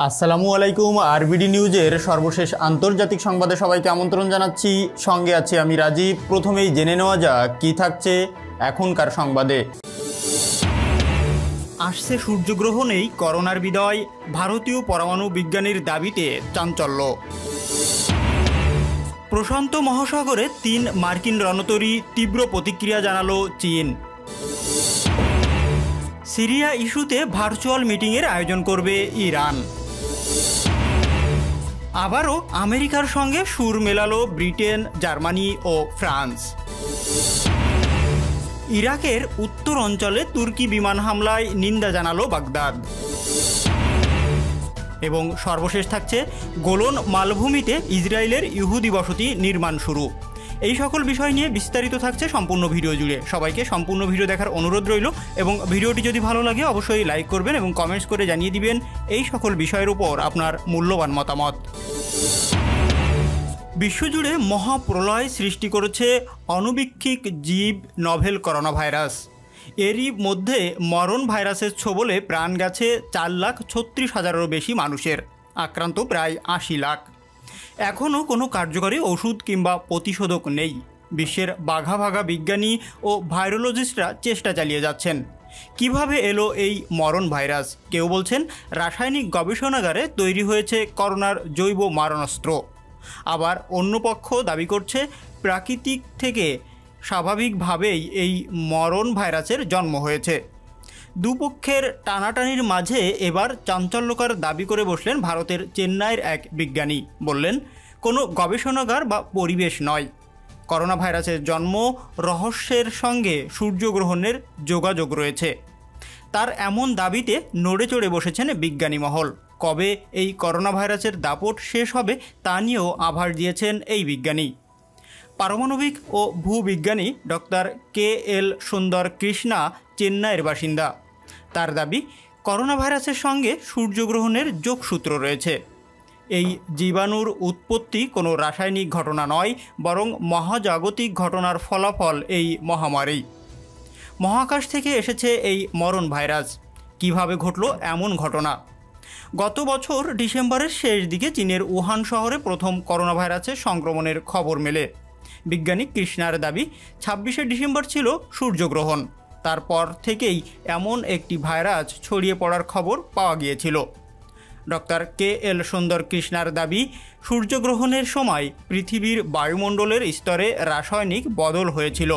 আসসালামু আলাইকুম। আরবিডি নিউজের সর্বশেষ আন্তর্জাতিক সংবাদে সবাইকে আমন্ত্রণ জানাচ্ছি। সঙ্গে আছি আমি রাজীব। প্রথমেই জেনে নেওয়া যাক কী থাকছে এখনকার সংবাদে। আসছে সূর্যগ্রহণেই করোনার বিদায়, ভারতীয় পরমাণু বিজ্ঞানীর দাবিতে চাঞ্চল্য। প্রশান্ত মহাসাগরে 3 মার্কিন রণতরী, তীব্র প্রতিক্রিয়া জানালো চীন। সিরিয়া ইস্যুতে ভার্চুয়াল মিটিংয়ের আয়োজন করবে ইরান। আবারও আমেরিকার সঙ্গে সুর মেলালো ব্রিটেন, জার্মানি ও ফ্রান্স। ইরাকের উত্তর অঞ্চলে তুর্কি বিমান হামলায় নিন্দা জানালো বাগদাদ। এবং সর্বশেষ থাকছে গোলন মালভূমিতে ইসরায়েলের ইহুদি বসতি নির্মাণ শুরু। এই সকল বিষয় নিয়ে বিস্তারিত থাকছে সম্পূর্ণ ভিডিও জুড়ে। সবাইকে সম্পূর্ণ ভিডিও দেখার অনুরোধ রইল এবং ভিডিওটি যদি ভালো লাগে অবশ্যই লাইক করবেন এবং কমেন্টস করে জানিয়ে দিবেন এই সকল বিষয়ের উপর আপনার মূল্যবান মতামত। বিশ্বজুড়ে মহাপ্রলয় সৃষ্টি করেছে অণুবীক্ষিক জীব নভেল করোনা ভাইরাস। এরই মধ্যে মরণ ভাইরাসের ছোবলে প্রাণ গেছে 4,36,000-এরও বেশি মানুষের, আক্রান্ত প্রায় 80 লাখ। এখনও কোনো কার্যকরী ওষুধ কিংবা প্রতিষেধক নেই। বিশ্বের বাঘা ভাগা বিজ্ঞানী ও ভাইরোলজিস্টরা চেষ্টা চালিয়ে যাচ্ছেন। কিভাবে এলো এই মরণ ভাইরাস? কেউ বলছেন রাসায়নিক গবেষণাগারে তৈরি হয়েছে করোনার জৈব মারণাস্ত্র। আবার অন্য পক্ষ দাবি করছে প্রাকৃতিক থেকে স্বাভাবিকভাবেই এই মরণ ভাইরাসের জন্ম হয়েছে। দুপক্ষের টানাটানির মাঝে এবার চাঞ্চল্যকর দাবি করে বসলেন ভারতের চেন্নাইয়ের এক বিজ্ঞানী। বললেন, কোনো গবেষণাগার বা পরিবেশ নয়, করোনা ভাইরাসের জন্ম রহস্যের সঙ্গে সূর্যগ্রহণের যোগাযোগ রয়েছে। তার এমন দাবিতে নড়ে চড়ে বসেছেন বিজ্ঞানী মহল। কবে এই করোনা ভাইরাসের দাপট শেষ হবে তা নিয়েও আভাস দিয়েছেন এই বিজ্ঞানী। পারমাণবিক ও ভূবিজ্ঞানী ডক্টর KL সুন্দর কৃষ্ণা চেন্নাইয়ের বাসিন্দা। তার দাবি, করোনা ভাইরাসের সঙ্গে সূর্যগ্রহণের যোগসূত্র রয়েছে। এই জীবাণুর উৎপত্তি কোনো রাসায়নিক ঘটনা নয়, বরং মহাজাগতিক ঘটনার ফলাফল এই মহামারী। মহাকাশ থেকে এসেছে এই মরণ ভাইরাস। কিভাবে ঘটল এমন ঘটনা? গত বছর ডিসেম্বরের শেষ দিকে চীনের উহান শহরে প্রথম করোনা ভাইরাসের সংক্রমণের খবর মেলে। বিজ্ঞানী কৃষ্ণার দাবি, 26শে ডিসেম্বর ছিল সূর্যগ্রহণ। তারপর থেকেই এমন একটি ভাইরাস ছড়িয়ে পড়ার খবর পাওয়া গিয়েছিল। ডক্টর KL সুন্দর কৃষ্ণার দাবি, সূর্যগ্রহণের সময় পৃথিবীর বায়ুমণ্ডলের স্তরে রাসায়নিক বদল হয়েছিল।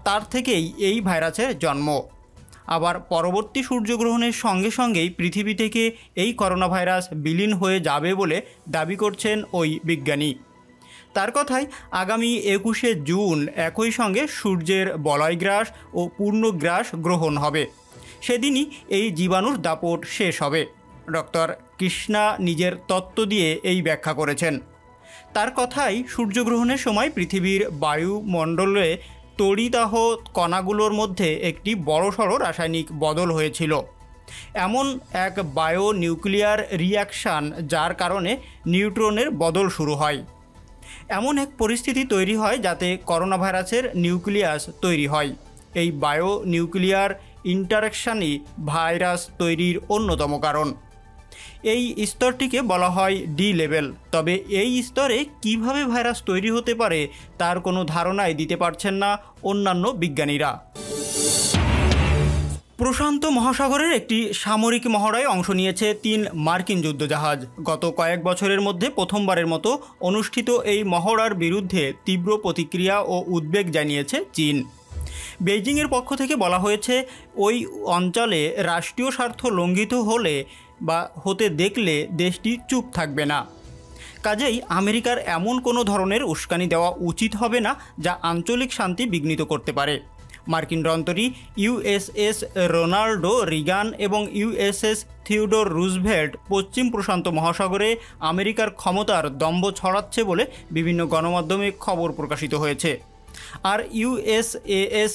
তার থেকেই এই ভাইরাসের জন্ম। আবার পরবর্তী সূর্যগ্রহণের সঙ্গে সঙ্গেই পৃথিবী থেকে এই করোনা ভাইরাস বিলীন হয়ে যাবে বলে দাবি করছেন ওই বিজ্ঞানী। তার কথায় আগামী 21শে জুন একই সঙ্গে সূর্যের বলয়গ্রাস ও পূর্ণগ্রাস গ্রহণ হবে। সেদিনই এই জীবাণুর দাপট শেষ হবে। ডক্টর কৃষ্ণা নিজের তত্ত্ব দিয়ে এই ব্যাখ্যা করেছেন। তার কথায় সূর্যগ্রহণের সময় পৃথিবীর বায়ুমণ্ডলে তড়িদাহ কণাগুলোর মধ্যে একটি বড়সড় রাসায়নিক বদল হয়েছিল। এমন এক বায়ো নিউক্লিয়ার রিয়াকশান যার কারণে নিউট্রনের বদল শুরু হয়। এমন এক পরিস্থিতি তৈরি হয় যাতে করোনা ভাইরাসের নিউক্লিয়াস তৈরি হয়। এই বায়ো নিউক্লিয়ার ইন্টারাকশানই ভাইরাস তৈরির অন্যতম কারণ। এই স্তরটিকে বলা হয় ডি লেভেল। তবে এই স্তরে কিভাবে ভাইরাস তৈরি হতে পারে তার কোনো ধারণাই দিতে পারছেন না অন্যান্য বিজ্ঞানীরা। প্রশান্ত মহাসাগরের একটি সামরিক মহড়ায় অংশ নিয়েছে 3 মার্কিন যুদ্ধজাহাজ। গত কয়েক বছরের মধ্যে প্রথমবারের মতো অনুষ্ঠিত এই মহড়ার বিরুদ্ধে তীব্র প্রতিক্রিয়া ও উদ্বেগ জানিয়েছে চীন। বেইজিংয়ের পক্ষ থেকে বলা হয়েছে, ওই অঞ্চলে রাষ্ট্রীয় স্বার্থ লঙ্ঘিত হলে বা হতে দেখলে দেশটি চুপ থাকবে না। কাজেই আমেরিকার এমন কোনো ধরনের উস্কানি দেওয়া উচিত হবে না যা আঞ্চলিক শান্তি বিঘ্নিত করতে পারে। মার্কিন রণতরী USS রোনাল্ডো রিগান এবং USS থিওডোর রুজভেল্ট পশ্চিম প্রশান্ত মহাসাগরে আমেরিকার ক্ষমতার দম্ভ ছড়াচ্ছে বলে বিভিন্ন গণমাধ্যমে খবর প্রকাশিত হয়েছে। আর USAS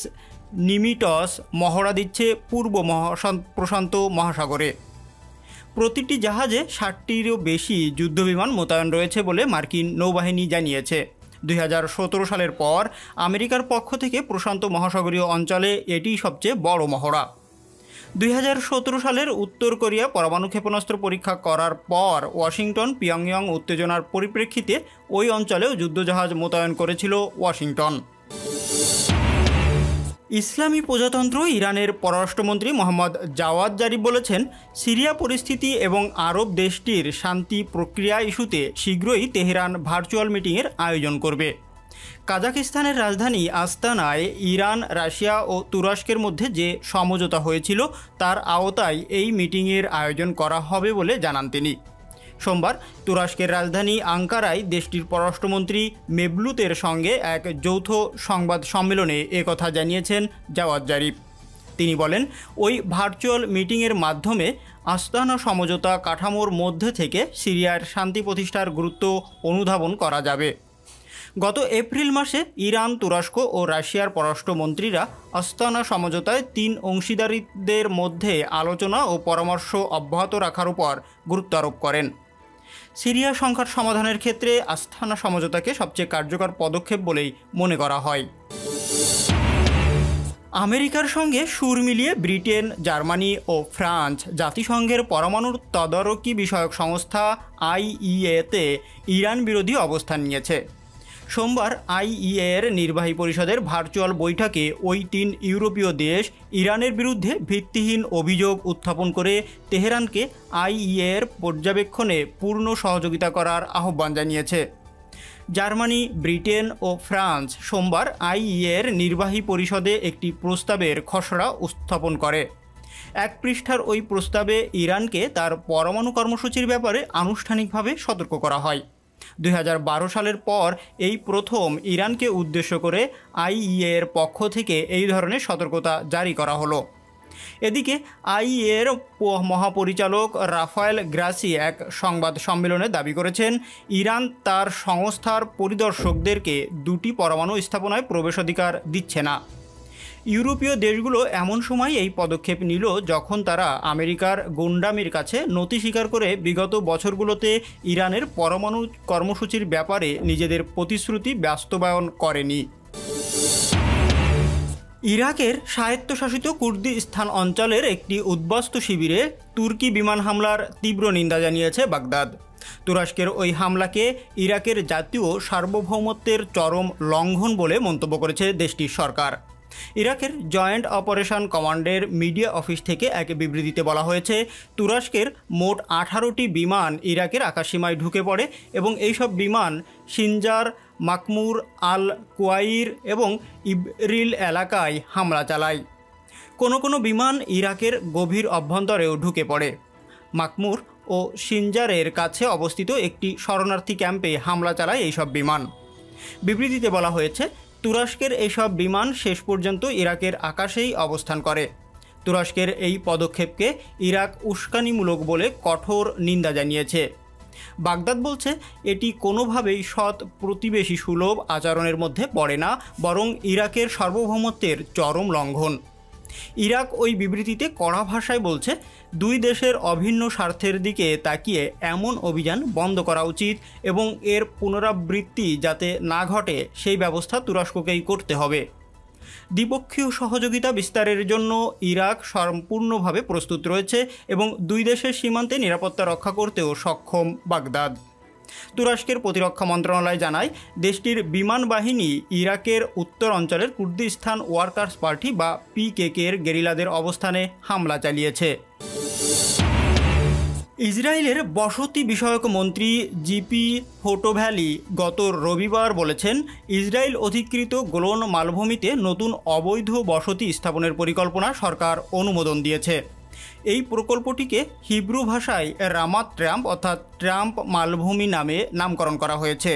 নিমিটস মহড়া দিচ্ছে পূর্ব প্রশান্ত মহাসাগরে। প্রতিটি জাহাজে 60টিরও বেশি যুদ্ধবিমান মোতায়েন রয়েছে বলে মার্কিন নৌবাহিনী জানিয়েছে। 2017 সালের পর আমেরিকার পক্ষ থেকে প্রশান্ত মহাসাগরীয় অঞ্চলে এটিই সবচেয়ে বড় মহড়া। 2017 সালের উত্তর কোরিয়া পরমাণু ক্ষেপণাস্ত্র পরীক্ষা করার পর ওয়াশিংটন পিয়ংইয়ং উত্তেজনার পরিপ্রেক্ষিতে ওই অঞ্চলেও যুদ্ধজাহাজ মোতায়েন করেছিল ওয়াশিংটন। ইসলামী প্রজাতন্ত্র ইরানের পররাষ্ট্রমন্ত্রী মোহাম্মদ জাওয়াদ জারিফ বলেছেন, সিরিয়া পরিস্থিতি এবং আরব দেশটির শান্তি প্রক্রিয়া ইস্যুতে শীঘ্রই তেহরান ভার্চুয়াল মিটিংয়ের আয়োজন করবে। কাজাকিস্তানের রাজধানী আস্তানায় ইরান, রাশিয়া ও তুরস্কের মধ্যে যে সমঝোতা হয়েছিল তার আওতায় এই মিটিংয়ের আয়োজন করা হবে বলে জানান তিনি। সোমবার তুরস্কের রাজধানী আঙ্কারায় দেশটির পররাষ্ট্রমন্ত্রী মেভলুতের সঙ্গে এক যৌথ সংবাদ সম্মেলনে একথা জানিয়েছেন জাওয়াদ জারিফ। তিনি বলেন, ওই ভার্চুয়াল মিটিংয়ের মাধ্যমে আস্তানা সমঝোতা কাঠামোর মধ্যে থেকে সিরিয়ার শান্তি প্রতিষ্ঠার গুরুত্ব অনুধাবন করা যাবে। গত এপ্রিল মাসে ইরান, তুরস্ক ও রাশিয়ার পররাষ্ট্রমন্ত্রীরা আস্তানা সমঝোতায় 3 অংশীদারদের মধ্যে আলোচনা ও পরামর্শ অব্যাহত রাখার উপর গুরুত্ব আরোপ করেন। সিরিয়া সংকট সমাধানের ক্ষেত্রে আস্তানা সমঝোতাকে সবচেয়ে কার্যকর পদক্ষেপ বলেই মনে করা হয়। আমেরিকার সঙ্গে সুর মিলিয়ে ব্রিটেন, জার্মানি ও ফ্রান্স জাতিসংঘের পরমাণু তদারকি বিষয়ক সংস্থা IAEA-তে ইরান বিরোধী অবস্থান নিয়েছে। সোমবার IAEA-এর নির্বাহী পরিষদের ভার্চুয়াল বৈঠকে ওই 3 ইউরোপীয় দেশ ইরানের বিরুদ্ধে ভিত্তিহীন অভিযোগ উত্থাপন করে তেহরানকে IAEA-এর পর্যবেক্ষণে পূর্ণ সহযোগিতা করার আহ্বান জানিয়েছে। জার্মানি, ব্রিটেন ও ফ্রান্স সোমবার IAEA-এর নির্বাহী পরিষদে একটি প্রস্তাবের খসড়া উত্থাপন করে। 1 পৃষ্ঠার ওই প্রস্তাবে ইরানকে তার পরমাণু কর্মসূচির ব্যাপারে আনুষ্ঠানিকভাবে সতর্ক করা হয়। 2012 সালের পর এই প্রথম ইরানকে উদ্দেশ্য করে IAEA-এর পক্ষ থেকে এই ধরনের সতর্কতা জারি করা হলো। এদিকে IAEA-এর মহাপরিচালক রাফায়েল গ্রাসি এক সংবাদ সম্মেলনে দাবি করেছেন, ইরান তার সংস্থার পরিদর্শকদেরকে 2টি পরমাণু স্থাপনায় প্রবেশাধিকার দিচ্ছে না। ইউরোপীয় দেশগুলো এমন সময় এই পদক্ষেপ নিল যখন তারা আমেরিকার গোন্ডামির কাছে নতি স্বীকার করে বিগত বছরগুলোতে ইরানের পরমাণু কর্মসূচির ব্যাপারে নিজেদের প্রতিশ্রুতি বাস্তবায়ন করেনি। ইরাকের স্বায়ত্তশাসিত কুর্দিস্তান অঞ্চলের একটি উদ্বাস্তু শিবিরে তুর্কি বিমান হামলার তীব্র নিন্দা জানিয়েছে বাগদাদ। তুরস্কের ওই হামলাকে ইরাকের জাতীয় সার্বভৌমত্বের চরম লঙ্ঘন বলে মন্তব্য করেছে দেশটির সরকার। ইরাকের জয়েন্ট অপারেশন কমান্ডের মিডিয়া অফিস থেকে এক বিবৃতিতে বলা হয়েছে, তুরস্কের মোট 18টি বিমান ইরাকের আকাশসীমায় ঢুকে পড়ে এবং এইসব বিমান সিনজার, মাকমুর, আল কুয়াইর এবং ইবরিল এলাকায় হামলা চালায়। কোনো বিমান ইরাকের গভীর অভ্যন্তরেও ঢুকে পড়ে। মাকমুর ও সিনজারের কাছে অবস্থিত একটি শরণার্থী ক্যাম্পে হামলা চালায় এইসব বিমান। বিবৃতিতে বলা হয়েছে, তুরস্কের এইসব বিমান শেষ পর্যন্ত ইরাকের আকাশেই অবস্থান করে। তুরস্কের এই পদক্ষেপকে ইরাক উস্কানিমূলক বলে কঠোর নিন্দা জানিয়েছে। বাগদাদ বলছে, এটি কোনোভাবেই সৎ প্রতিবেশী সুলভ আচরণের মধ্যে পড়ে না, বরং ইরাকের সার্বভৌমত্বের চরম লঙ্ঘন। ইরাক ওই বিবৃতিতে কড়া ভাষায় বলছে, 2 দেশের অভিন্ন স্বার্থের দিকে তাকিয়ে এমন অভিযান বন্ধ করা উচিত এবং এর পুনরাবৃত্তি যাতে না ঘটে সেই ব্যবস্থা তুরস্ককেই করতে হবে। দ্বিপক্ষীয় সহযোগিতা বিস্তারের জন্য ইরাক সম্পূর্ণভাবে প্রস্তুত রয়েছে এবং 2 দেশের সীমান্তে নিরাপত্তা রক্ষা করতেও সক্ষম বাগদাদ। তুরস্কের প্রতিরক্ষা মন্ত্রণালয় জানায়, দেশটির বিমান বাহিনী ইরাকের উত্তর অঞ্চলের কুর্দিস্তান ওয়ার্কার্স পার্টি বা PKK-এর গেরিলাদের অবস্থানে হামলা চালিয়েছে। ইসরায়েলের বসতি বিষয়ক মন্ত্রী জিপি হোটোভ্যালি গত রবিবার বলেছেন, ইসরায়েল অধিকৃত গোলন মালভূমিতে নতুন অবৈধ বসতি স্থাপনের পরিকল্পনা সরকার অনুমোদন দিয়েছে। এই প্রকল্পটিকে হিব্রু ভাষায় রামাত ট্রাম্প অর্থাৎ ট্রাম্প মালভূমি নামে নামকরণ করা হয়েছে।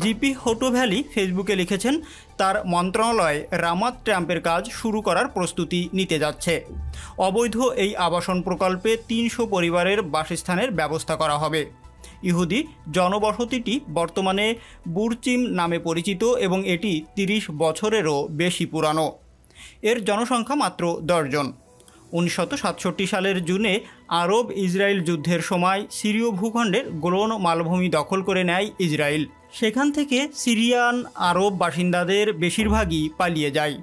জিপি হোটোভ্যালি ফেসবুকে লিখেছেন, তার মন্ত্রণালয় রামাত ট্রাম্পের কাজ শুরু করার প্রস্তুতি নিতে যাচ্ছে। অবৈধ এই আবাসন প্রকল্পে 300 পরিবারের বাসস্থানের ব্যবস্থা করা হবে। ইহুদি জনবসতিটি বর্তমানে বুরচিম নামে পরিচিত এবং এটি 30 বছরেরও বেশি পুরানো। এর জনসংখ্যা মাত্র 10 জন। 1967 সালের জুনে আরব ইসরায়েল যুদ্ধের সময় সিরীয় ভূখণ্ডের গোলন মালভূমি দখল করে নেয় ইসরায়েল। সেখান থেকে সিরিয়ান আরব বাসিন্দাদের বেশিরভাগই পালিয়ে যায়।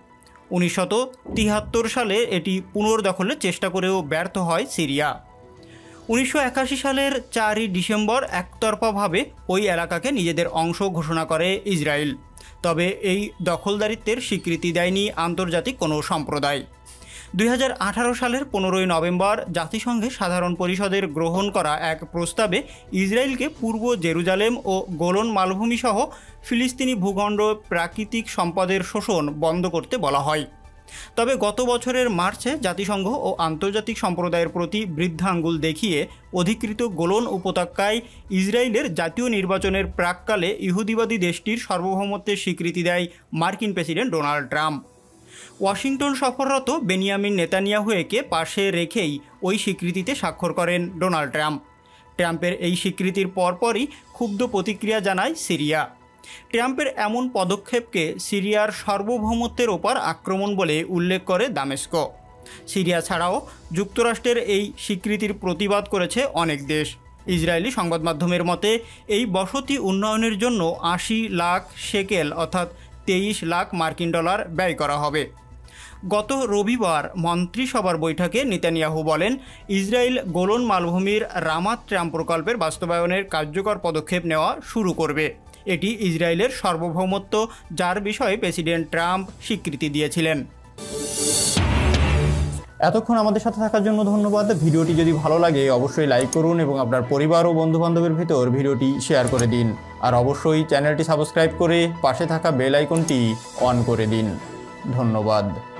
1973 সালে এটি পুনর্দখলের চেষ্টা করেও ব্যর্থ হয় সিরিয়া। 1981 সালের 4 ডিসেম্বর একতরফাভাবে ওই এলাকাকে নিজেদের অংশ ঘোষণা করে ইসরায়েল। তবে এই দখলদারিত্বের স্বীকৃতি দেয়নি আন্তর্জাতিক কোনো সম্প্রদায়। 2018 সালের 15 নভেম্বর জাতিসংঘের সাধারণ পরিষদের গ্রহণ করা এক প্রস্তাবে ইসরায়েলকে পূর্ব জেরুজালেম ও গোলন মালভূমি সহ ফিলিস্তিনি ভূখণ্ড প্রাকৃতিক সম্পদের শোষণ বন্ধ করতে বলা হয়। তবে গত বছরের মার্চে জাতিসংঘ ও আন্তর্জাতিক সম্প্রদায়ের প্রতি বৃদ্ধাঙ্গুল দেখিয়ে অধিকৃত গোলন উপত্যকায় ইসরায়েলের জাতীয় নির্বাচনের প্রাক্কালে ইহুদিবাদী দেশটির সার্বভৌমত্বের স্বীকৃতি দেয় মার্কিন প্রেসিডেন্ট ডোনাল্ড ট্রাম্প। ওয়াশিংটন সফররত বেনিয়ামিন নেতানিয়াহুকে পাশে রেখেই ওই স্বীকৃতিতে স্বাক্ষর করেন ডোনাল্ড ট্রাম্প। ট্রাম্পের এই স্বীকৃতির পরপরই ক্ষুব্ধ প্রতিক্রিয়া জানায় সিরিয়া। ট্রাম্পের এমন পদক্ষেপকে সিরিয়ার সার্বভৌমত্বের ওপর আক্রমণ বলে উল্লেখ করে দামেস্ক। সিরিয়া ছাড়াও যুক্তরাষ্ট্রের এই স্বীকৃতির প্রতিবাদ করেছে অনেক দেশ। ইসরায়েলি সংবাদ মাধ্যমের মতে এই বসতি উন্নয়নের জন্য 80 লাখ শেকেল অর্থাৎ 23 লাখ মার্কিন ডলার ব্যয় করা হবে। গত রবিবার মন্ত্রিসভার বৈঠকে নেতানিয়াহু বলেন, ইসরায়েল গোলন মালভূমির রামাত ট্রাম্প প্রকল্পের বাস্তবায়নের কার্যকর পদক্ষেপ নেওয়া শুরু করবে। এটি ইসরায়েলের সার্বভৌমত্ব, যার বিষয়ে প্রেসিডেন্ট ট্রাম্প স্বীকৃতি দিয়েছিলেন। এতক্ষণ আমাদের সাথে থাকার জন্য ধন্যবাদ। ভিডিওটি যদি ভালো লাগে অবশ্যই লাইক করুন এবং আপনার পরিবার ও বন্ধুবান্ধবের ভিতর ভিডিওটি শেয়ার করে দিন। আর অবশ্যই চ্যানেলটি সাবস্ক্রাইব করে পাশে থাকা বেল আইকনটি অন করে দিন। ধন্যবাদ।